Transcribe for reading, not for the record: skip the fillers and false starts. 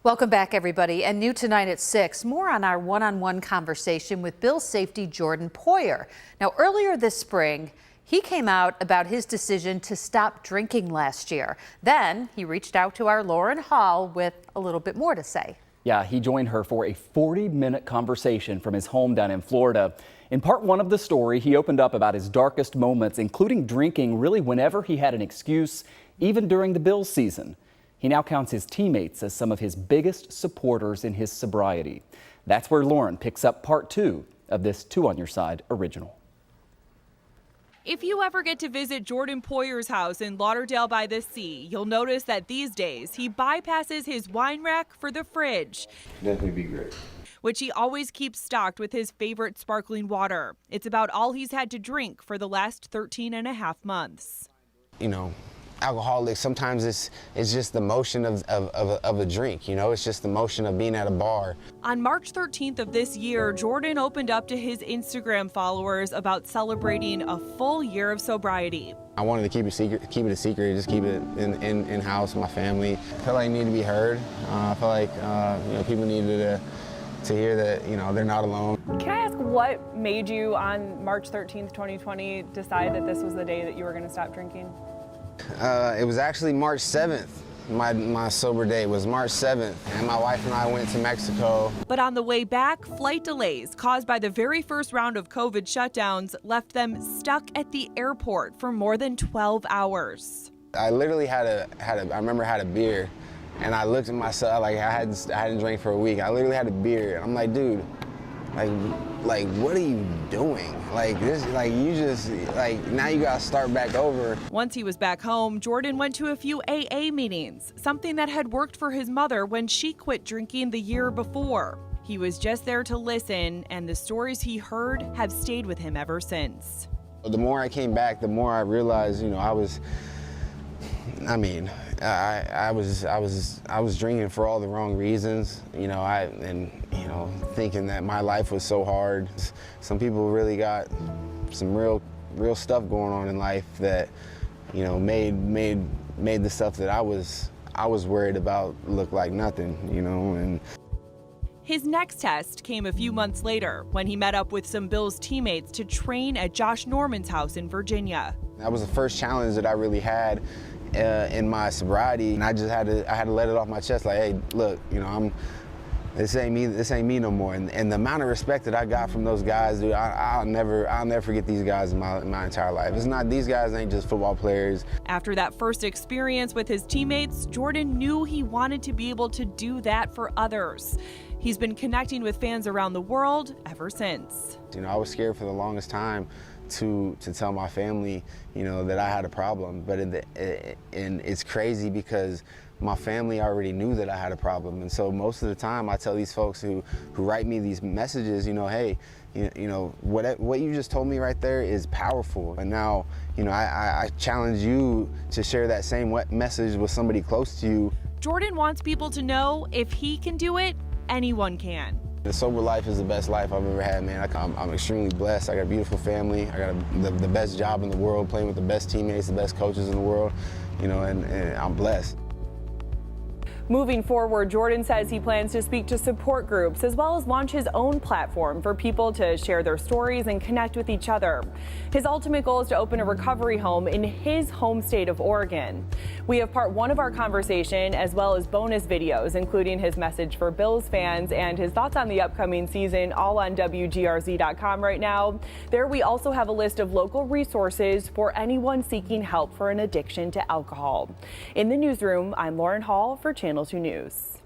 Welcome back, everybody. And new tonight at 6, more on our one-on-one conversation with Bills safety Jordan Poyer. Now, earlier this spring, he came out about his decision to stop drinking last year. Then he reached out to our Lauren Hall with a little bit more to say. Yeah, he joined her for a 40-minute conversation from his home down in Florida. In part one of the story, he opened up about his darkest moments, including drinking really whenever he had an excuse, even during the Bills season. He now counts his teammates as some of his biggest supporters in his sobriety. That's where Lauren picks up part 2 of this Two on Your Side original. If you ever get to visit Jordan Poyer's house in Lauderdale by the Sea, you'll notice that these days he bypasses his wine rack for the fridge. Definitely be great. Which he always keeps stocked with his favorite sparkling water. It's about all he's had to drink for the last 13 and a half months. You know, alcoholics, sometimes it's just the motion of a drink, you know, it's just the motion of being at a bar. On March 13th of this year, Jordan opened up to his Instagram followers about celebrating a full year of sobriety. I wanted to keep it a secret, just keep it in-house, my family. I felt like I needed to be heard. I felt like you know, people needed to hear that, you know, they're not alone. Can I ask what made you on March 13th, 2020 decide that this was the day that you were going to stop drinking? It was actually March 7th. My sober day was March 7th, and my wife and I went to Mexico. But on the way back, flight delays caused by the very first round of COVID shutdowns left them stuck at the airport for more than 12 hours. I literally I remember had a beer, and I looked at myself like I hadn't drank for a week. I literally had a beer, and I'm like, dude, like what are you doing? Like this, like you just, like now you gotta start back over. Once he was back home, Jordan went to a few AA meetings, something that had worked for his mother when she quit drinking the year before. He was just there to listen, and the stories he heard have stayed with him ever since. The more I came back, the more I realized, you know, I was drinking for all the wrong reasons, you know, you know, thinking that my life was so hard. Some people really got some real stuff going on in life that, you know, made the stuff that I was worried about look like nothing, you know. And his next test came a few months later when he met up with some Bills teammates to train at Josh Norman's house in Virginia. That was the first challenge that I really had in my sobriety, and I had to let it off my chest. Like, hey, look, you know, this ain't me no more. And the amount of respect that I got from those guys, dude, I'll never forget these guys in my entire life. It's not, these guys ain't just football players. After that first experience with his teammates, Jordan knew he wanted to be able to do that for others. He's been connecting with fans around the world ever since. You know, I was scared for the longest time to tell my family, you know, that I had a problem. But and it's crazy because my family already knew that I had a problem. And so most of the time I tell these folks who write me these messages, you know, hey, you know, what you just told me right there is powerful. And now, you know, I challenge you to share that same message with somebody close to you. Jordan wants people to know if he can do it, anyone can. The sober life is the best life I've ever had, man. I'm extremely blessed. I got a beautiful family. I got the best job in the world, playing with the best teammates, the best coaches in the world, you know, and I'm blessed. Moving forward, Jordan says he plans to speak to support groups as well as launch his own platform for people to share their stories and connect with each other. His ultimate goal is to open a recovery home in his home state of Oregon. We have part 1 of our conversation as well as bonus videos, including his message for Bills fans and his thoughts on the upcoming season, all on WGRZ.com right now. There we also have a list of local resources for anyone seeking help for an addiction to alcohol. In the newsroom, I'm Lauren Hall for Channel 2 News.